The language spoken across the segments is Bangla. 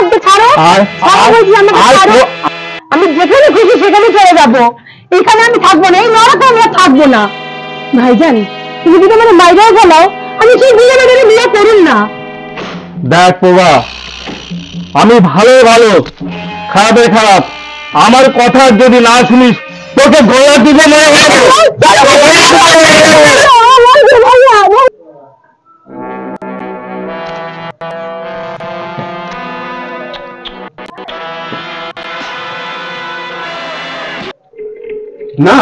আমাকে ছাড়ো, আমি যেখানে খুশি সেখানে চলে যাবো, এখানে আমি থাকবো না, এই নরকে আমরা থাকবো না। ভাইজান তুমি যদি আমার বাইরেও বলাও, আমি সেই বিয়ে মেয়েদের বিয়ে করুন না। দেখ বাবা, আমি ভালো ভালো খারাপে খারাপ, আমার কথা যদি না শুনিস তোকে গলা দিবে না। না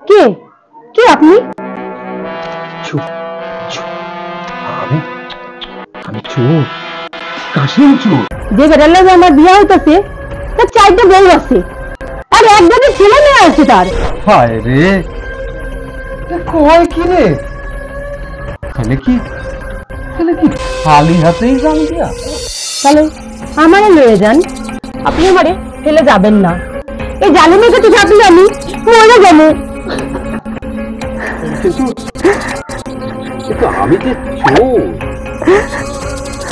কে কে আপনি? আমি আমি চোর, কাশিম চোর। যে বেড়ালে আমার বিয়ে হইতেছে তার 4টা বউ আছে, আর একজনের ছেলে মেয়ে আছে তার। হায় রে, কয় কি রে? তাহলে কি খালি হাতেই যান দিয়া? তাহলে আমারে লয়ে যান, আপনি আমারে ফেলে যাবেন না। এই জালিমের কাছে থাকলে আমি মরে যাবো। আমি যে চোর,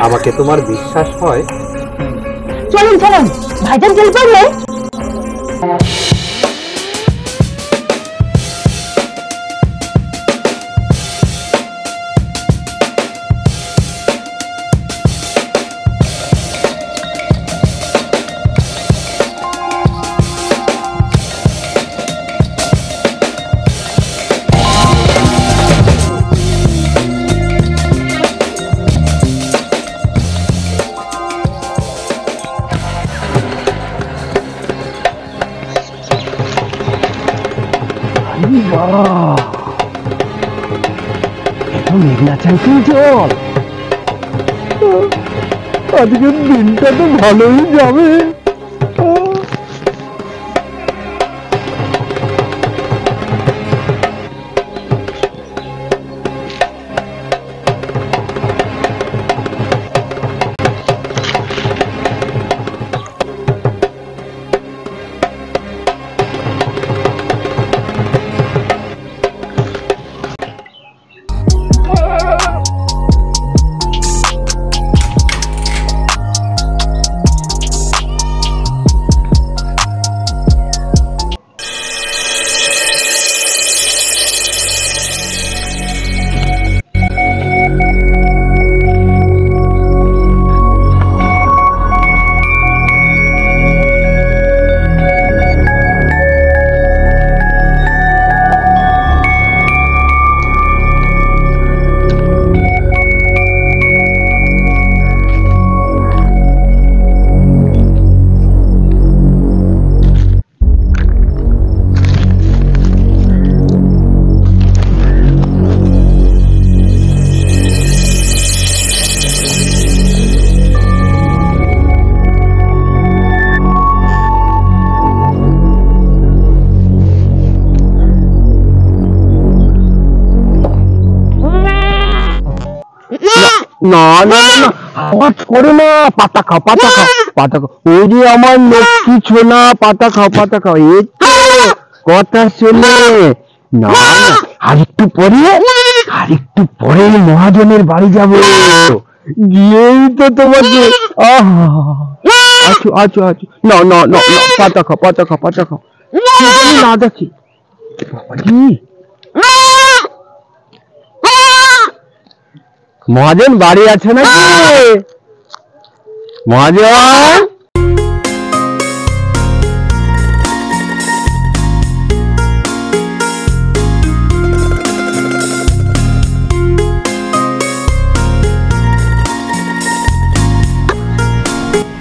আমাকে তোমার বিশ্বাস হয়? চলুন চলুন, ভাইজান জেল করলে। মেঘনা চাইতেই জল, আজকের দিনটা তো ভালোই যাবে। না না না, আওয়াজ করো না, পাতা খাও পাতা খাও পাতা খাও। ওই যে আমার লক্ষ্মী ছোনা, পাতা খাও পাতা খাও। এই তো কথা শুনে। না না, আরেকটু পরে মহাজনের বাড়ি যাবো, গিয়েই তো তোমাকে আছো আছো আছো। না না না, পাতা খাও পাতা খাও পাতা খাও। না দেখি বাবাজি, মহাজন বাড়ি আছে নাকি? মহাজন,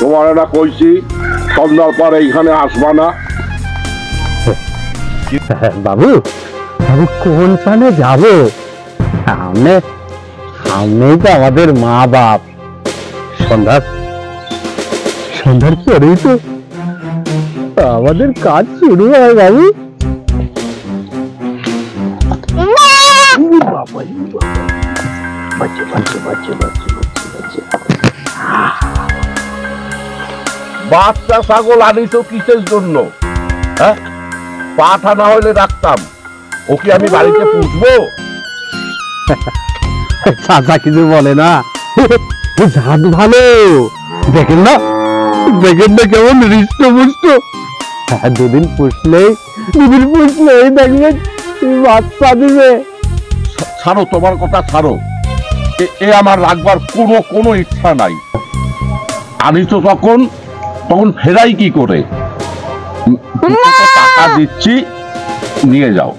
তোমার এটা কইছি সন্ধ্যার পর এইখানে আসবা না। বাবু বাবু কোন পানে যাবো? সামনেই তো আমাদের মা বাপ, সন্ধ্যার পরেই তো আমাদের কাজ শুরু হয় বাবু। বাচ্চা ছাগল আনি তো কিসের জন্য? হ্যাঁ, পাঠা না হইলে রাখতাম, ওকে আমি বাড়িতে পুষবো? চাচা কিছু বলে না? জাত ভালো, দেখেন না কেমন হৃষ্টপুষ্ট। হ্যাঁ, দুদিন পুষলেই দেখবেন বাচ্চা দিবে। ছাড়ো, তোমার কথা ছাড়ো। এ আমার রাখবার কোনো ইচ্ছা নাই। আনিছো তখন ফেরাই কি করে? টাকা দিচ্ছি, নিয়ে যাও।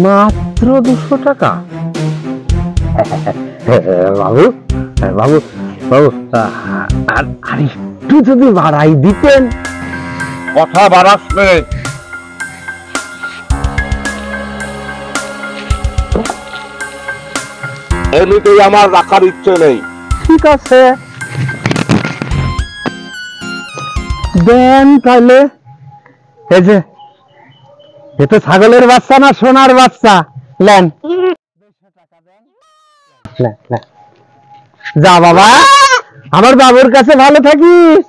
মাত্র 200 টাকা? বাবু বাবু বাবু, আর একটু যদি বাড়াই দিতেন। কথা বাড়াচ্ছে। এমনিতেই আমার রাখার ইচ্ছে নেই। ঠিক আছে, দেন তাহলে। এই যে, এ তো ছাগলের বাচ্চা না সোনার বাচ্চা, লেন। যা বাবা, আমার বাবুর কাছে ভালো থাকিস।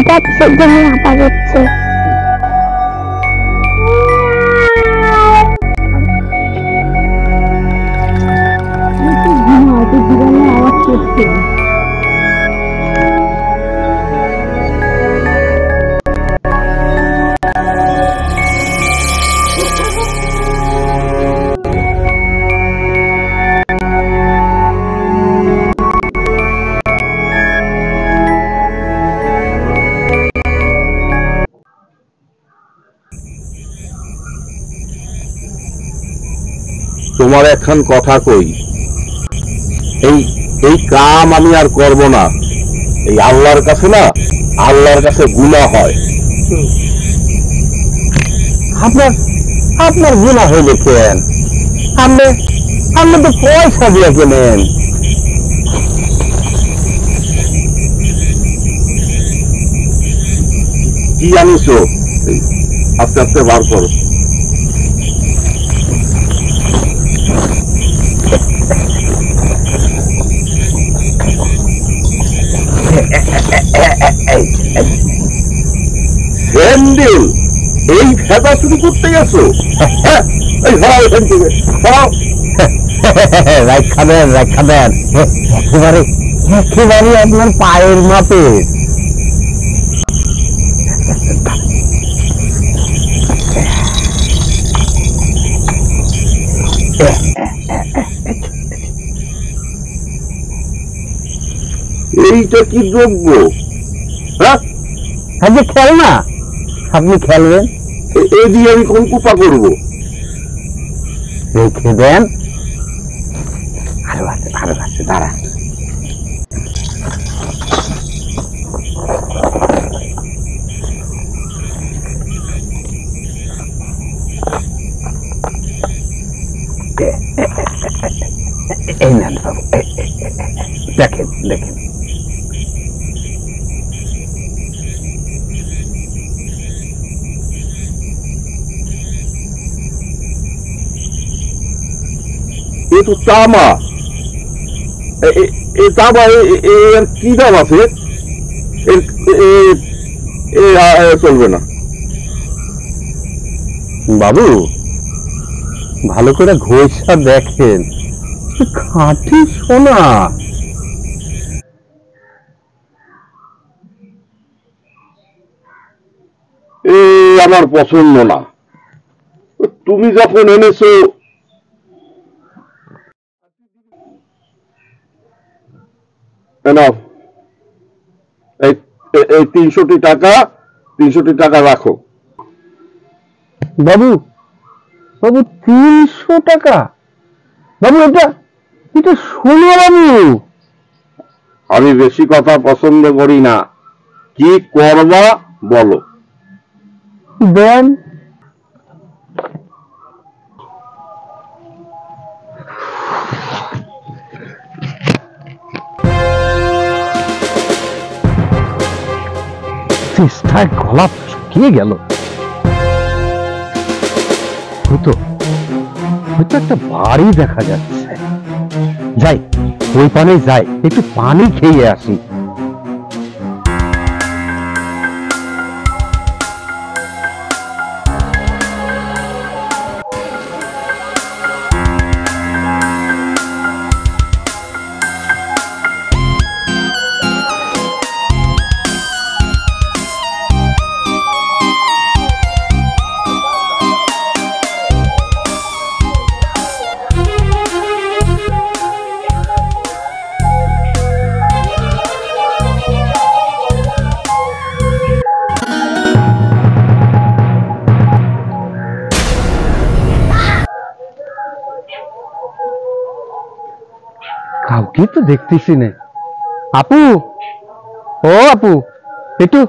পেটটা কিসের জন্য হাঁপা যাচ্ছে। আওয়াজ করছে। তোমার এখন কথা কই, এই এই কাম আমি আর করব না। এই আল্লাহর কাছে না, আল্লাহর কাছে গুনাহ হয়। আপনার আপনার গুণা হইলে কেন? আপনি আপনি তো পয়সা দিয়ে কেনেন। কি আনিছো? এই, আস্তে আস্তে বার করো। স্যান্ডেল, এই ফেদা শুরু করতে গেছো? এই সরাও এখান থেকে, সরাও। রাখা দেন, রাখা দেন। একেবারে একেবারে আপনার পায়ের মাপে। এইটা কি দ্রব্য? হ্যাঁ, আজকে খেলনা, আপনি খেলবেন? এই দিয়ে আমি কোন কুপা করবো? রেখে দেন। আরো আছে, দাঁড়া। এই নেন বাবু, দেখেন দেখেন। এ তো তামা। এই তামা এর কি দাম আছে? চলবে না বাবু, ভালো করে ঘষা দেখেন, খাঁটি সোনা। আমার পছন্দ না। তুমি যখন এনেছো, এই 300টি টাকা রাখো। বাবু, বাবু 300 টাকা? বাবু এটা এটা শোনো বাবু। আমি বেশি কথা পছন্দ করি না। কি করবা বলো? দেন। চেষ্টায় গলা শুকিয়ে গেল। হয়তো হয়তো একটা বাড়ি দেখা যাচ্ছে। যাই, ওই পানে যাই, একটু পানি খেয়ে আসি। কাউকে তো দেখতেছি না। আপু, ও আপু, একটু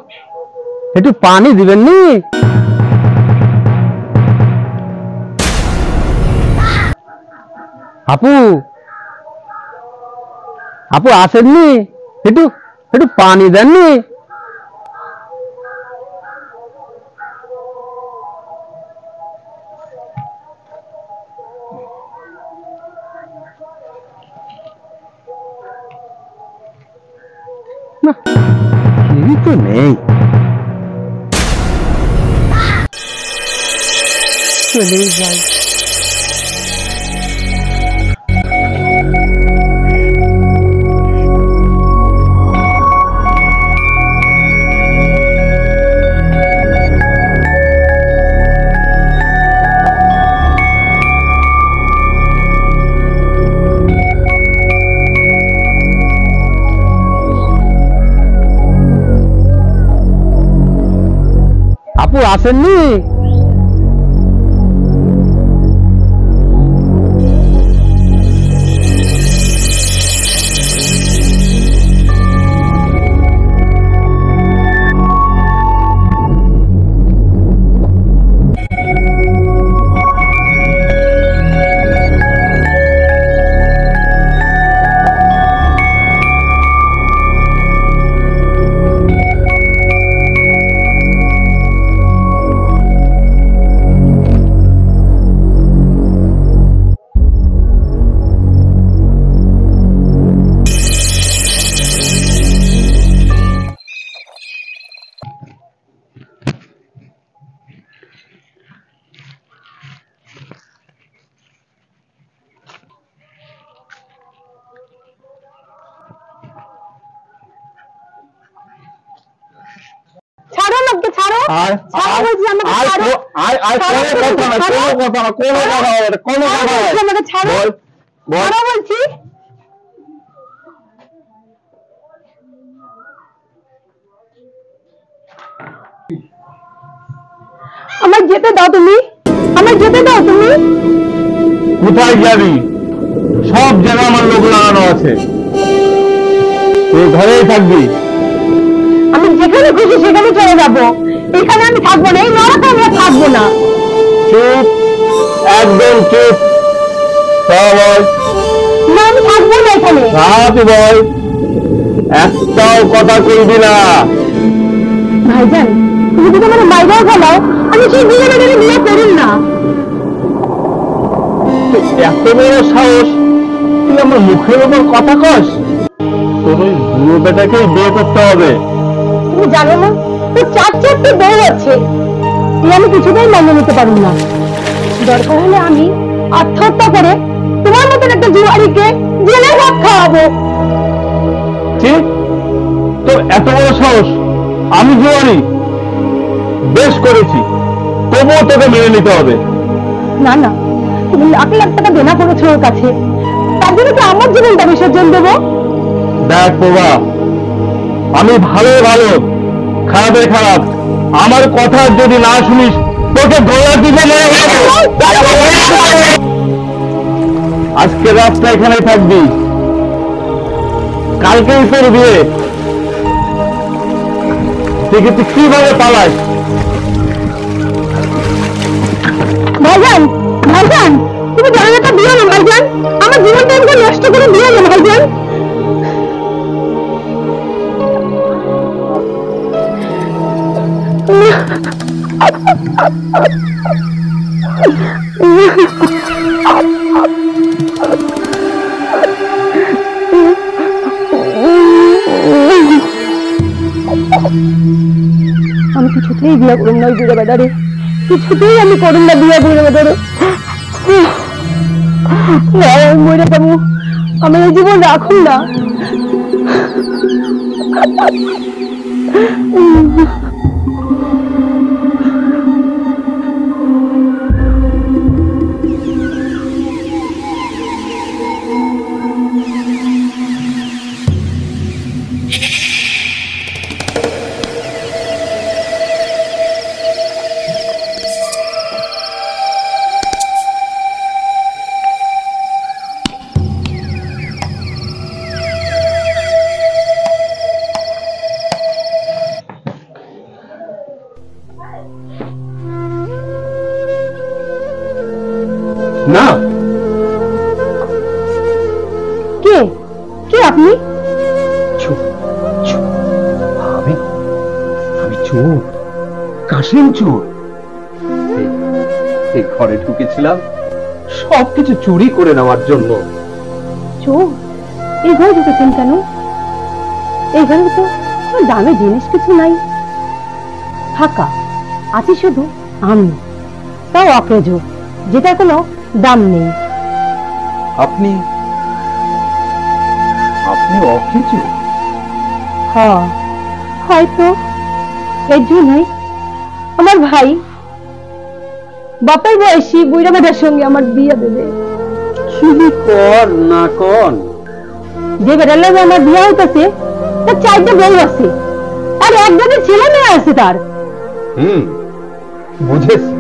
একটু পানি দিবেন নি? আপু, আপু আসেননি? একটু একটু পানি দেননি? না, কেউই তো নেই। চলেই যাই। আপু আসেননি? ছাড়ো আমাকে, ছাড়ো। ছাড়ো বলছি, আমাকে ছাড়ো। আমাকে ছাড়ো, ছাড়ো বলছি। আমার যেতে দাও তুমি, আমার যেতে দাও তুমি। কোথায় যাবি? সব জায়গায় আমার লোক লাগানো আছে, তুই ঘরেই থাকবি। আমি যেখানে খুশি সেখানে চলে যাবো, এখানে আমি থাকবো না, এই নরকে আমি আর থাকবো না। চুপ, একদম চুপ। বল। না, আমি থাকবো না এখানে। তুই বল, একটাও কথা কইবি না। ভাইজান, তুমি যদি আমার বাইরেও গেলাও, আমি সেই বিয়ে মেয়েদের বিয়ে করুন না। এত বড় সাহস, তুই আমার মুখের উপর কথা কস? তোর ওই বুড়ো বেটাকেই বিয়ে করতে হবে। তুমি জানো না, তোর 4 বউ আছে, আমি কিছুতেই মানিয়ে নিতে পারবো না। দরকার হলে আমি আত্মহত্যা করে তোমার মতন একটা জুয়ারিকে জেলে ভাত খাওয়াবো। ঠিক, তোর এত বড় সাহস? আমি জুয়ারি? বেশ করেছি, তবুও তোকে মেনে নিতে হবে। না না, তুমি লাখ লাখ টাকা দেনা করেছো ওর কাছে, তার জন্য কি আমার জীবনটা বিসর্জন দেবো? দেখ বাবা, আমি ভালো ভালো, খারাপে খারাপ, আমার কথা যদি না শুনিস তোকে গলা দিতে আজকে রাতটা এখানেই থাকবি, কালকেই তোর বিয়ে। তুই কিভাবে পালাস? ভাইজান, ভাইজান, তুমি জানালাটা দিও না ভাইজান, আমার জীবনটা একদম নষ্ট করে দিও না ভাইজান। আমি কিছুতেই বিয়ে করুন না ওই বুড়ো বেটারে, কিছুতেই আমি করুন না বিয়ে বুড়ো বেটারে। মরে যাবো, আমার এই জীবন রাখুন না। না, কে কে আপনি? আমি চোর, কাশিম চোর। এই ঘরে ঢুকেছিলাম সবকিছু চুরি করে নেওয়ার জন্য। চোর? এই ঘরে ঢুকেছেন কেন? এই ঘরে তো দামি জিনিস কিছু নাই, ফাঁকা, আছি শুধু আমি। তাও অকেজো, যেটা কোনো দাম নেই। আপনি আপনি অকেজো? হয়তো এর জন্যই আমার ভাই বাপের বয়সী বুড়া বেটার সঙ্গে আমার বিয়ে দেবে। কি কর না কন? যে বেটার লাগে আমার বিয়ে হইতেছে তার 4টা বউ আছে, আর একজনের ছেলে মেয়ে আছে তার। বুঝেছি।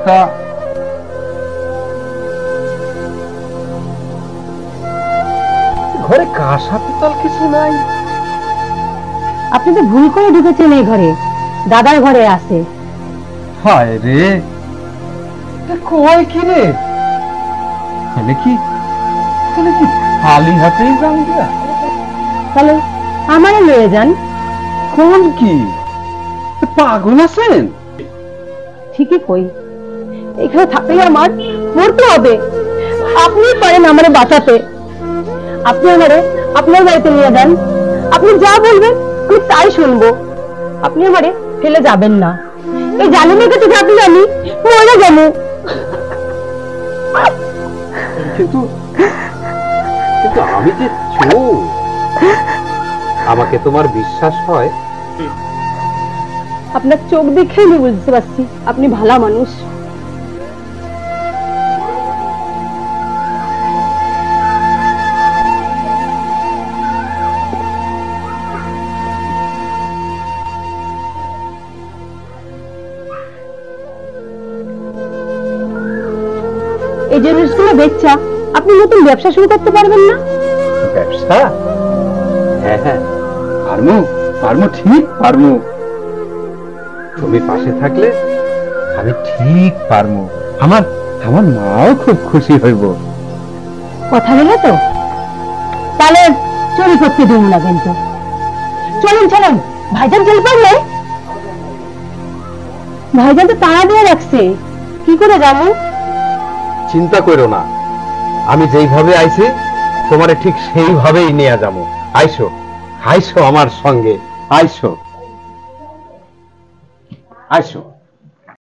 তা ঘরে কাঁসা পিতল কিছু নাই? আপনি তো ভুল করে ঢুকেছেন এই ঘরে, দাদার ঘরে আছে। হায় রে, কয় কি রে? তাহলে কি খালি হাতেই যান গিয়া? তাহলে আমারে লয়ে যান। কোন কি পাগল আছেন? ঠিকই কই, এখানে থাকলে আমার মরতে হবে। আপনি পারেন আমারে বাঁচাতে। আপনি আমারে আপনার বাড়িতে নিয়ে যান, আপনি যা বলবেন আমি তাই শুনবো। আপনি আমারে ফেলে যাবেন না। এই জালিমের কাছে থাকলে আমি মরে যাবো। কিন্তু কিন্তু আমি যে চোর, আমাকে তোমার বিশ্বাস হয়? আপনার চোখ দেখে আমি বুঝতে পারছি আপনি ভালো মানুষ। এই জিনিসগুলো বেচা আপনি নতুন ব্যবসা শুরু করতে পারবেন না? ব্যবসা? হ্যাঁ হ্যাঁ, পারমু, ঠিক পারমু। তুমি পাশে থাকলে আমি ঠিক পারমু। আমার মাও খুব খুশি হইব। কথা বলে তো, তাহলে চুরি করতে দিব না কিন্তু। চলুন চলুন, ভাইজান চলে পারলে? ভাইজান তো তাড়া দিয়ে রাখছে, কি করে যাবো? চিন্তা করো না, আমি যেইভাবে আইছি তোমারে ঠিক সেইভাবেই নিয়ে যাবো। আইসো আইসো আমার সঙ্গে, আইসো আইসো।